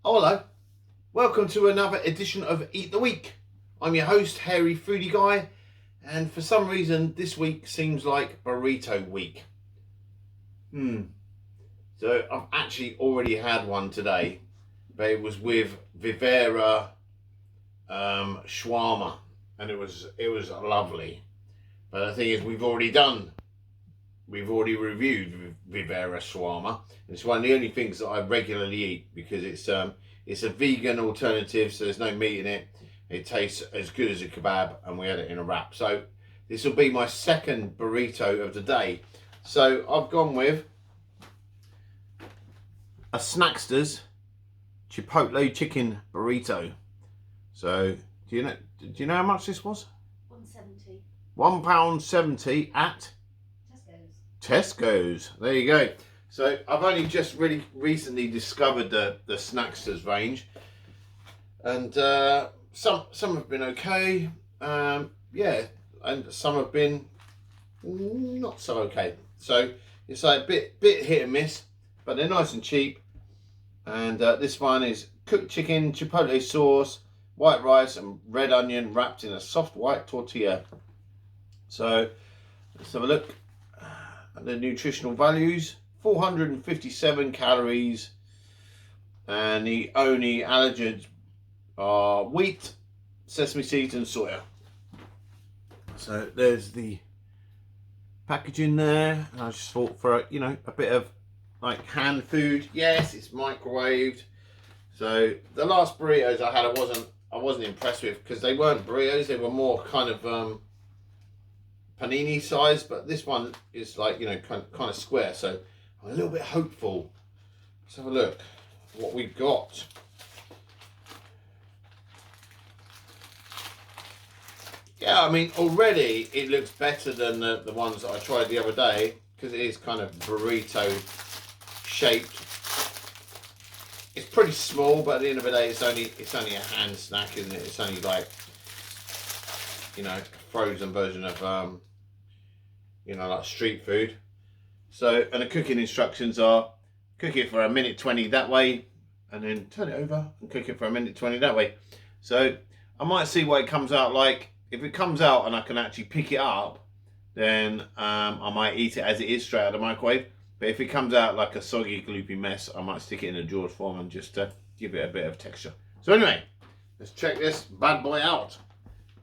Hello, welcome to another edition of Eat the Week. I'm your host, Hairy Foodie Guy, and for some reason this week seems like Burrito Week. So I've actually already had one today, but it was with Vivera shawarma, and it was lovely. But the thing is, we've already reviewed Vivera shawarma. It's one of the only things that I regularly eat because it's a vegan alternative, so there's no meat in it. It tastes as good as a kebab, and we had it in a wrap. So this will be my second burrito of the day. So I've gone with a Snackster's Chipotle chicken burrito. So do you know how much this was? £1.70. £1.70 at Tesco's. There you go. So I've only just really recently discovered the Snackster's range, and some have been okay, yeah, and some have been not so okay. So it's like a bit hit and miss, but they're nice and cheap. And this one is cooked chicken, chipotle sauce, white rice, and red onion wrapped in a soft white tortilla. So let's have a look at the nutritional values. 457 calories, and the only allergens are wheat, sesame seeds, and soya. So there's the packaging there. And I just thought for a bit of like hand food. Yes, it's microwaved. So the last burritos I had, I wasn't impressed with because they weren't burritos. They were more kind of panini size, but this one is like kind of square. So I'm a little bit hopeful. Let's have a look at what we've got. Yeah, I mean, already it looks better than the ones that I tried the other day because it is kind of burrito shaped. It's pretty small, but at the end of the day, it's only a hand snack, isn't it? It's only like a frozen version of like street food. So, and the cooking instructions are cook it for 1:20 that way, and then turn it over and cook it for 1:20 that way. So I might see what it comes out like. If it comes out and I can actually pick it up, then I might eat it as it is straight out of the microwave. But if it comes out like a soggy, gloopy mess, I might stick it in a George Foreman just to give it a bit of texture. So anyway, let's check this bad boy out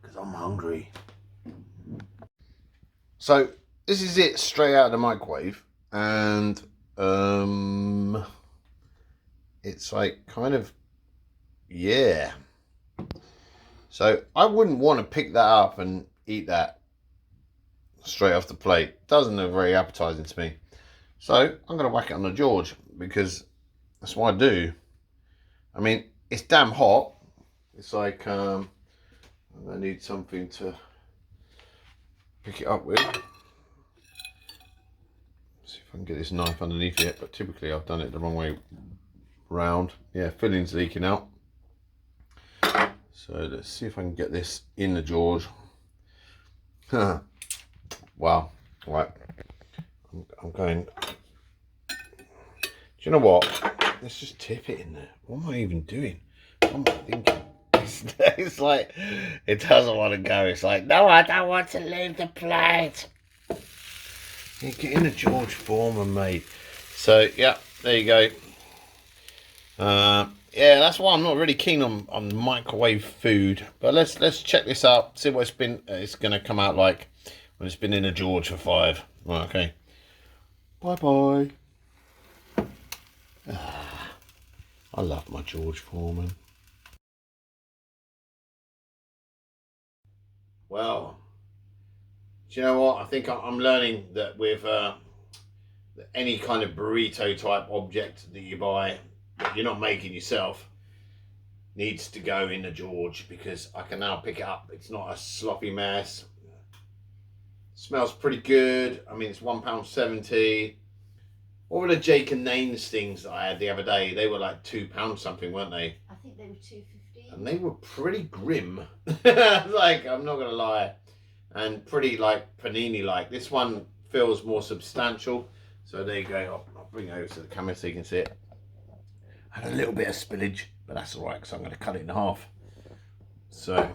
because I'm hungry. So this is it straight out of the microwave, and it's like kind of, yeah. So I wouldn't want to pick that up and eat that straight off the plate. Doesn't look very appetizing to me. So I'm going to whack it on the George because that's what I do. I mean, it's damn hot. It's like I need something to pick it up with. See if I can get this knife underneath it, but typically I've done it the wrong way round. Yeah, filling's leaking out. So let's see if I can get this in the George. Wow, right. I'm going. Do you know what? Let's just tip it in there. What am I even doing? What am I thinking? It's like it doesn't want to go. It's like, no, I don't want to leave the plate. You get in the George Foreman, mate. So yeah, there you go. Yeah, that's why I'm not really keen on microwave food. But let's check this out. See what it's gonna come out like when it's been in a George for 5. Right, okay. Bye bye. I love my George Foreman. Well, do you know what? I think I'm learning that with any kind of burrito type object that you buy, that you're not making yourself, needs to go in the George because I can now pick it up. It's not a sloppy mess. Smells pretty good. I mean, it's £1.70. What were the Jake and Nanes things that I had the other day? They were like £2 something, weren't they? I think they were £2.50. And they were pretty grim. Like, I'm not gonna lie, and pretty like panini-like. This one feels more substantial. So there you go. I'll bring it over to the camera so you can see it. I had a little bit of spillage, but that's all right because I'm going to cut it in half. So,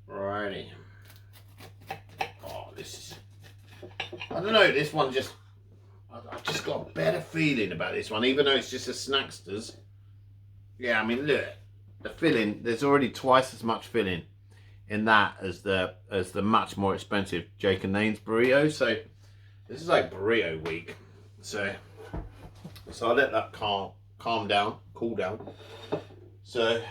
righty. Oh, this is. I don't know. This one just. I've just got a better feeling about this one, even though it's just a Snacksters. Yeah, I mean, look, the filling. There's already twice as much filling in that as the much more expensive Jake and Nanes burrito. So this is like burrito week. So I'll let that cool down. So,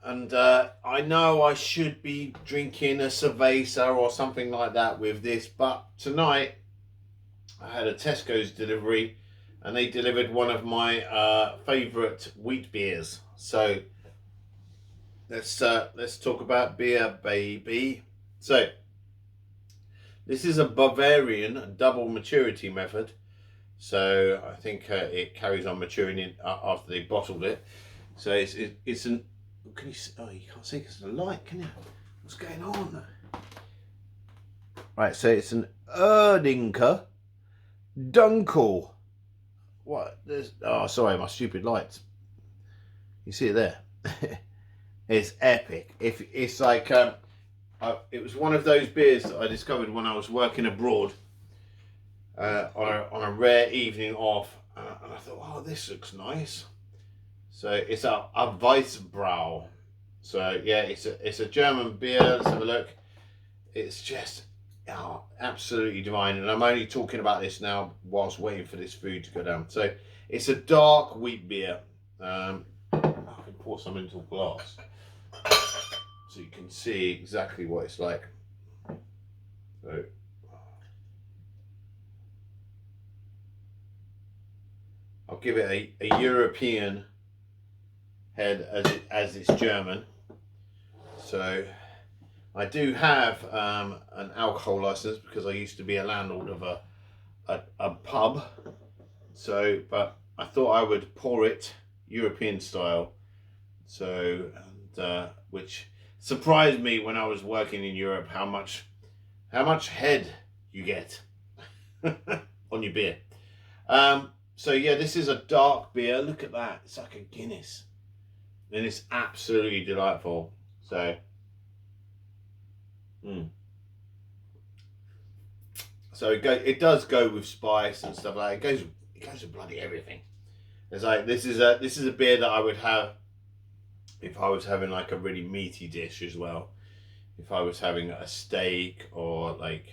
and I know I should be drinking a cerveza or something like that with this, but tonight I had a Tesco's delivery, and they delivered one of my favourite wheat beers. So let's talk about beer, baby. So this is a Bavarian double maturity method. So I think it carries on maturing after they bottled it. So it's an. Can you see? Oh, you can't see because of the light, can you? What's going on? Right. So it's an Urdinger Dunkel. What? There's. Oh, sorry, my stupid lights. You see it there? It's epic. If it's like it was one of those beers that I discovered when I was working abroad. On a rare evening off, and I thought, oh, this looks nice. So it's a Weissbrau. So yeah, it's a German beer. Let's have a look. It's just absolutely divine, and I'm only talking about this now whilst waiting for this food to go down. So it's a dark wheat beer. I can pour some into a glass so you can see exactly what it's like. So. I'll give it a European head as it's German. So I do have an alcohol license because I used to be a landlord of a pub. So, but I thought I would pour it European style. So, and which surprised me when I was working in Europe how much head you get on your beer. So yeah, this is a dark beer. Look at that. It's like a Guinness. And it's absolutely delightful. So, So it does go with spice and stuff like that. It goes with bloody everything. It's like this is a beer that I would have if I was having like a really meaty dish as well. If I was having a steak or like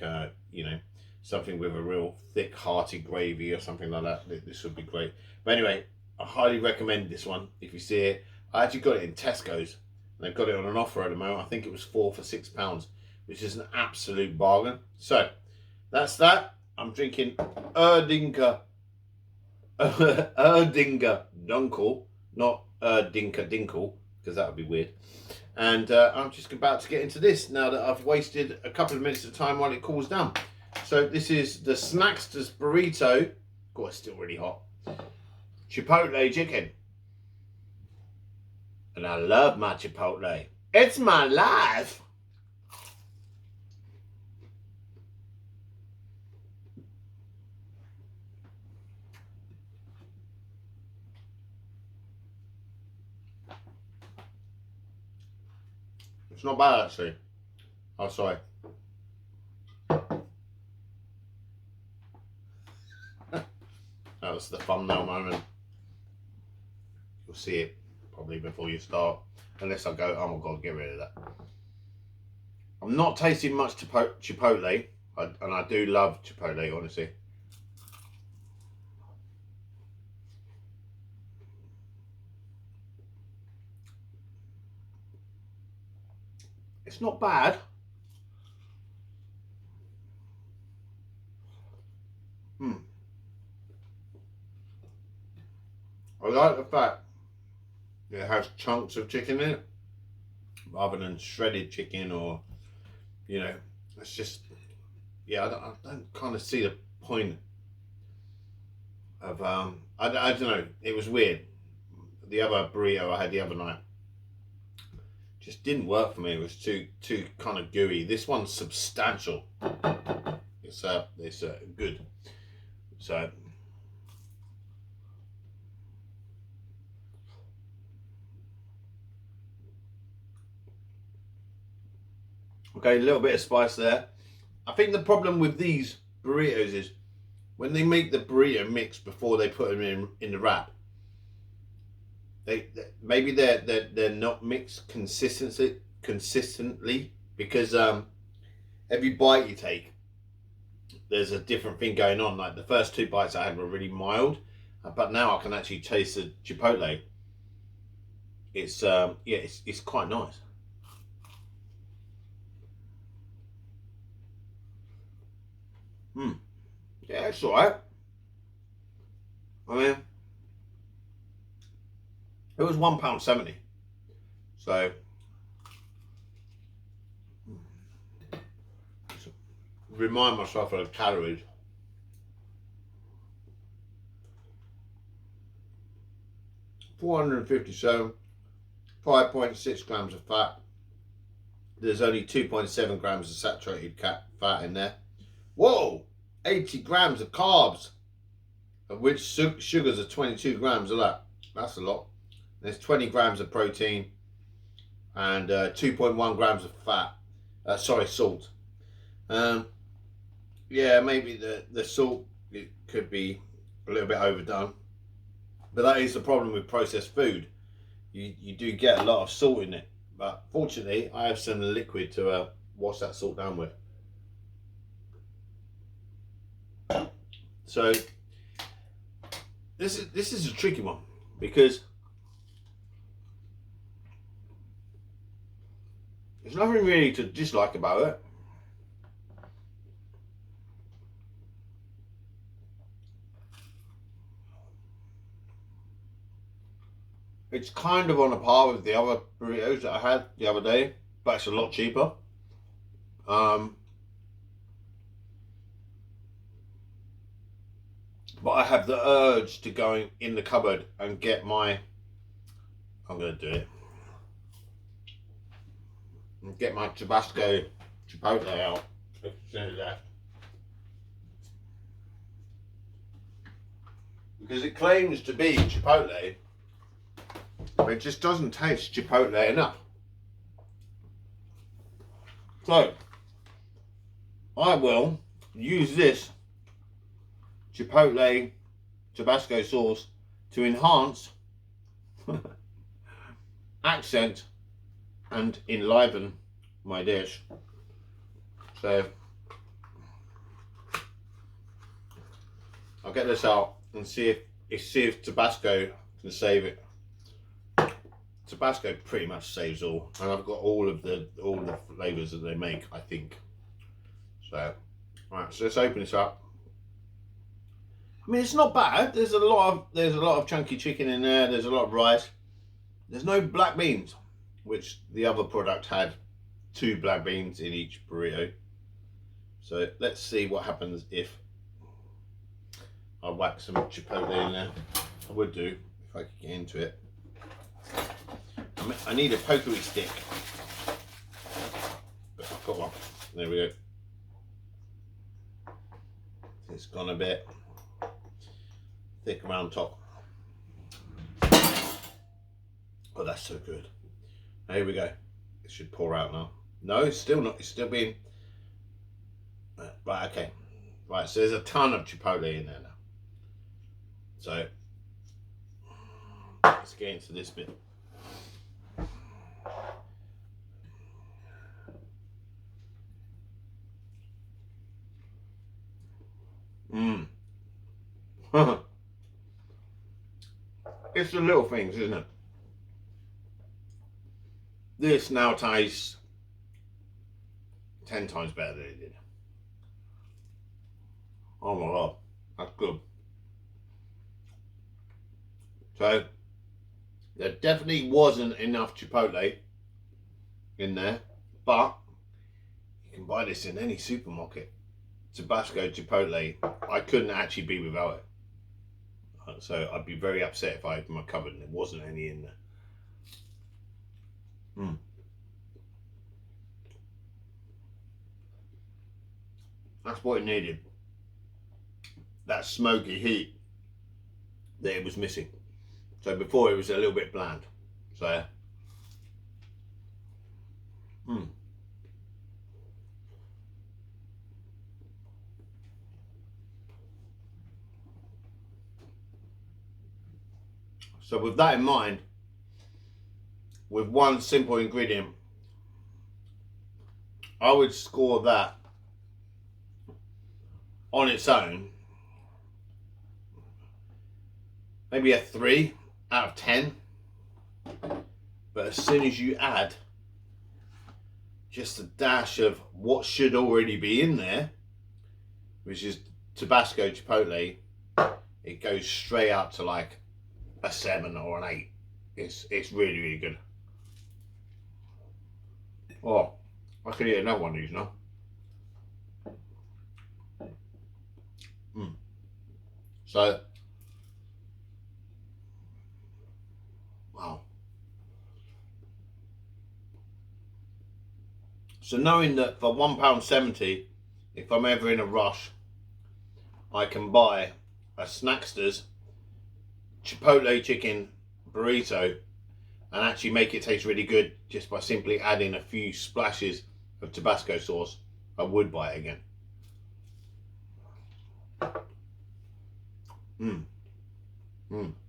something with a real thick hearty gravy or something like that, this would be great. But anyway, I highly recommend this one if you see it. I actually got it in Tesco's and they've got it on an offer at the moment. I think it was 4 for £6, which is an absolute bargain. So that's that. I'm drinking Urdinger Dunkel, not Urdinger Dinkel, because that would be weird. And I'm just about to get into this now that I've wasted a couple of minutes of time while it cools down. So this is the Snacksters Burrito. God, it's still really hot. Chipotle chicken. And I love my Chipotle. It's my life. It's not bad actually. Oh, sorry. That was the thumbnail moment. You'll see it probably before you start. Unless I go, oh my god, get rid of that. I'm not tasting much Chipotle. And I do love Chipotle, honestly. It's not bad. I like the fact it has chunks of chicken in it rather than shredded chicken, or it's just yeah, I don't kind of see the point of I don't know. It was weird. The other burrito I had the other night just didn't work for me. It was too kind of gooey. This one's substantial. It's good. So okay, a little bit of spice there. I think the problem with these burritos is when they make the burrito mix before they put them in the wrap. Maybe they're not mixed consistently because every bite you take, there's a different thing going on. Like the first 2 bites I had were really mild, but now I can actually taste the chipotle. It's yeah, it's quite nice. Yeah, it's alright. I mean, it was £1.70. So remind myself of the calories. 457, 5.6 grams of fat. There's only 2.7 grams of saturated fat in there. Whoa! 80 grams of carbs, of which sugars are 22 grams of that. That's a lot. There's 20 grams of protein and 2.1 grams of fat. Salt. Yeah, maybe the salt, it could be a little bit overdone, but that is the problem with processed food. You do get a lot of salt in it, but fortunately I have some liquid to wash that salt down with. So this is a tricky one because there's nothing really to dislike about it. It's kind of on a par with the other burritos that I had the other day, but it's a lot cheaper. But I have the urge to go in the cupboard and get my, I'm going to do it, and get my Tabasco Chipotle out. Because it claims to be Chipotle, but it just doesn't taste Chipotle enough. So, I will use this Chipotle Tabasco sauce to enhance, accent, and enliven my dish. So, I'll get this out and see if Tabasco can save it. Tabasco pretty much saves all, and I've got all the flavors that they make, I think. So, right, so let's open this up. I mean, it's not bad. There's a lot of chunky chicken in there. There's a lot of rice. There's no black beans, which the other product had 2 black beans in each burrito. So let's see what happens if I whack some chipotle in there. I would do if I could get into it. I need a pokery stick, but I've got one. There we go. It's gone a bit thick around top. Oh, that's so good. Here we go. It should pour out now. No, it's still not. It's still being right. Okay, right. So there's a ton of chipotle in there now. So let's get into this bit. It's the little things, isn't it? This now tastes 10 times better than it did. Oh my god, that's good. So there definitely wasn't enough chipotle in there, but you can buy this in any supermarket. Tabasco Chipotle, I couldn't actually be without it. So I'd be very upset if I opened my cupboard and there wasn't any in there. That's what it needed. That smoky heat that it was missing. So before it was a little bit bland. So So with that in mind, with one simple ingredient, I would score that on its own maybe a 3 out of 10. But as soon as you add just a dash of what should already be in there, which is Tabasco Chipotle, it goes straight up to like a 7 or an 8. It's really, really good. Oh, I could eat another one of these now. So, wow. So knowing that for £1.70, if I'm ever in a rush, I can buy a Snackster's Chipotle chicken burrito and actually make it taste really good just by simply adding a few splashes of Tabasco sauce, I would buy it again.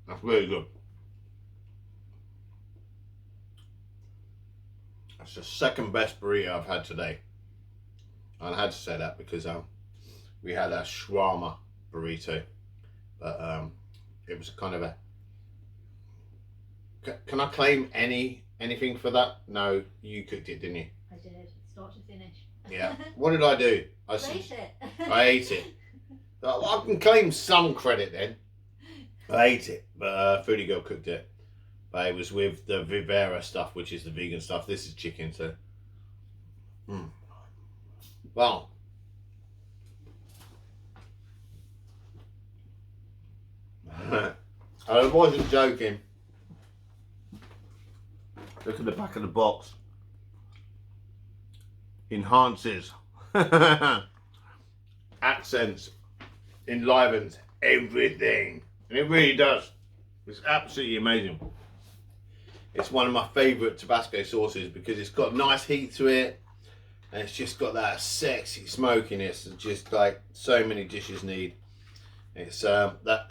That's really good. That's the second best burrito I've had today. I had to say that because we had a shawarma burrito, but it was kind of a. Can I claim anything for that? No, you cooked it, didn't you? I did, start to finish. Yeah. What did I do? I ate it. I can claim some credit then. I ate it, but Foodie Girl cooked it. But it was with the Vivera stuff, which is the vegan stuff. This is chicken, so. Well. I wasn't joking. Look at the back of the box. Enhances. Accents. Enlivens everything. And it really does. It's absolutely amazing. It's one of my favourite Tabasco sauces because it's got nice heat to it. And it's just got that sexy smokiness that just like so many dishes need. It's so that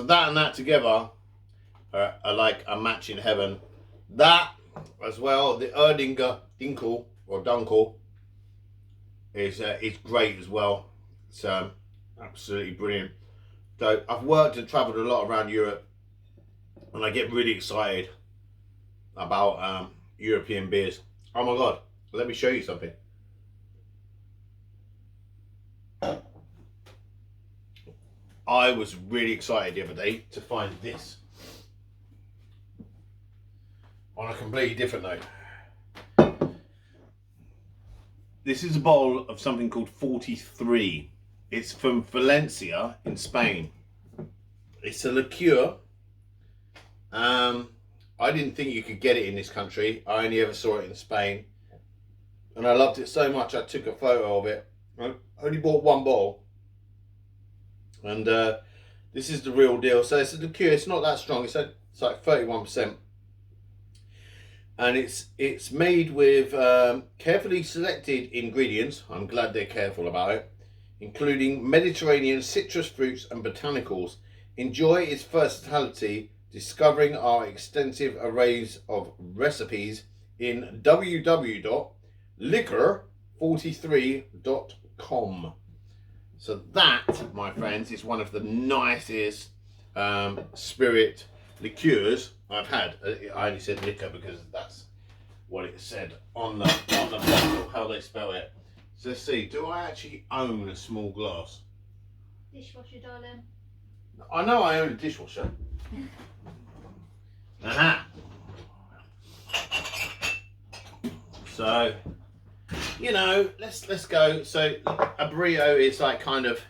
and that together are like a match in heaven. That as well, the Urdinger Dunkel or Dunkel is great as well. It's absolutely brilliant. So I've worked and travelled a lot around Europe, and I get really excited about European beers. Oh my god! Let me show you something. I was really excited the other day to find this. On a completely different note. This is a bottle of something called 43. It's from Valencia in Spain. It's a liqueur. I didn't think you could get it in this country. I only ever saw it in Spain. And I loved it so much I took a photo of it. I only bought one bottle. And this is the real deal. So it's a liqueur. It's not that strong. It's like 31%. And it's made with carefully selected ingredients. I'm glad they're careful about it. Including Mediterranean citrus fruits and botanicals. Enjoy its versatility, discovering our extensive arrays of recipes in www.liquor43.com. So that, my friends, is one of the nicest spirit liqueurs I've had. I only said liquor because that's what it said on the bottle, how they spell it. So let's see, do I actually own a small glass? Dishwasher, darling. I know I own a dishwasher. Aha! So, you know, let's go. So a burrito is like kind of,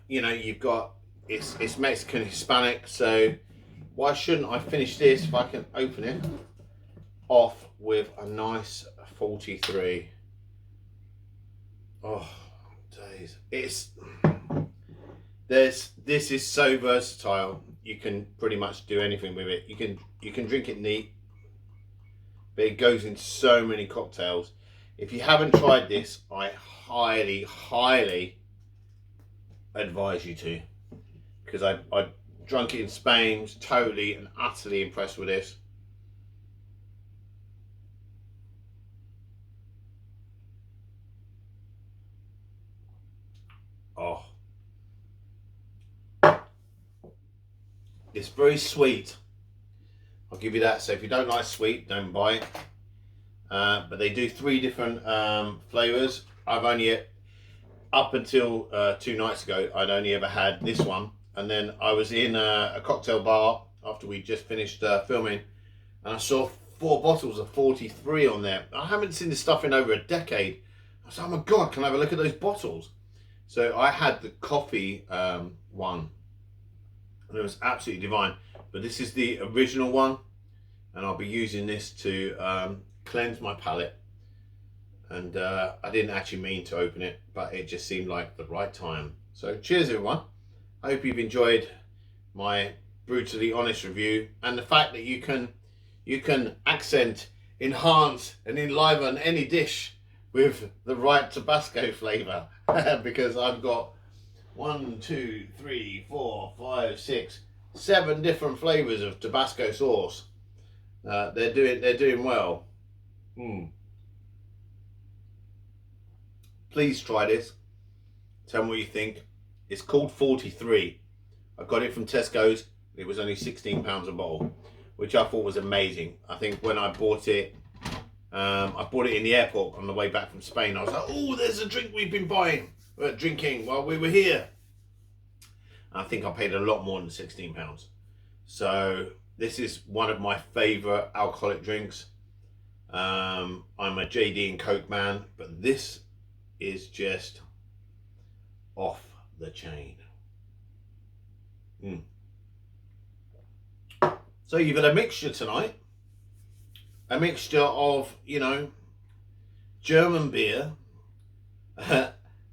you know, you've got it's Mexican, Hispanic. So why shouldn't I finish this if I can open it off with a nice 43? Oh, days! This is so versatile. You can pretty much do anything with it. You can drink it neat, but it goes in so many cocktails. If you haven't tried this, I highly advise you to, because I drunk it in Spain, was totally and utterly impressed with this. Oh, it's very sweet. I'll give you that. So if you don't like sweet, don't buy it. But they do 3 different flavors. I've only, up until 2 nights ago, I'd only ever had this one. And then I was in a cocktail bar after we just finished filming, and I saw 4 bottles of 43 on there. I haven't seen this stuff in over a decade. I said, oh my God, can I have a look at those bottles? So I had the coffee one, and it was absolutely divine. But this is the original one, and I'll be using this to cleanse my palate. And I didn't actually mean to open it, but it just seemed like the right time. So cheers everyone. I hope you've enjoyed my brutally honest review, and the fact that you can accent, enhance and enliven any dish with the right Tabasco flavour. Because I've got 1, 2, 3, 4, 5, 6, 7 different flavours of Tabasco sauce. They're doing well. Please try this. Tell me what you think. It's called 43. I got it from Tesco's. It was only £16 a bottle, which I thought was amazing. I think when I bought it, I bought it in the airport on the way back from Spain. I was like, oh, there's a drink we've been drinking while we were here. I think I paid a lot more than £16. So this is one of my favourite alcoholic drinks. I'm a JD and Coke man, but this is just off the chain. So you've got a mixture tonight. A mixture of, you know, German beer,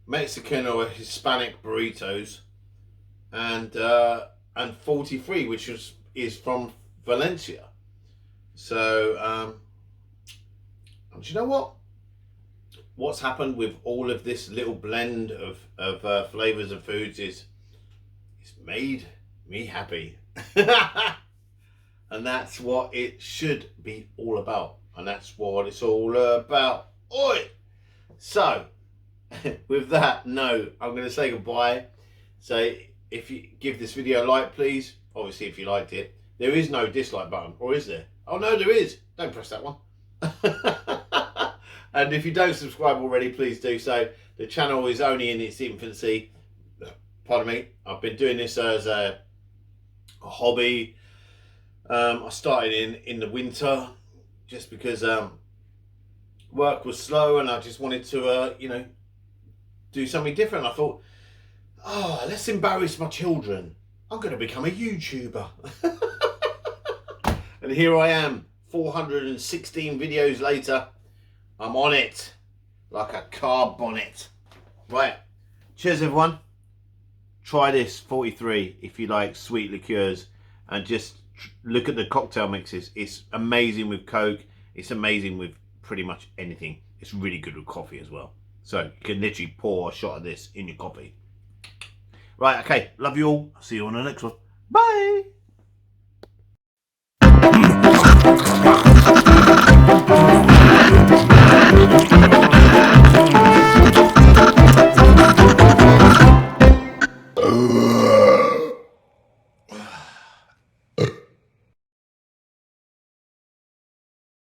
Mexican or Hispanic burritos, and 43, which is from Valencia. So, do you know what? What's happened with all of this little blend of flavors of foods is it's made me happy. And that's what it should be all about. And that's what it's all about. Oi! So, with that note, I'm going to say goodbye. So, if you give this video a like, please. Obviously, if you liked it. There is no dislike button, or is there? Oh, no, there is. Don't press that one. And if you don't subscribe already, please do so. The channel is only in its infancy. Pardon me. I've been doing this as a hobby. I started in the winter just because work was slow and I just wanted to, you know, do something different. I thought, oh, let's embarrass my children. I'm going to become a YouTuber. And here I am, 416 videos later. I'm on it like a car bonnet. Right. Cheers, everyone. Try this 43 if you like sweet liqueurs, and just look at the cocktail mixes. It's amazing with Coke. It's amazing with pretty much anything. It's really good with coffee as well. So you can literally pour a shot of this in your coffee. Right, okay. Love you all. See you on the next one. Bye.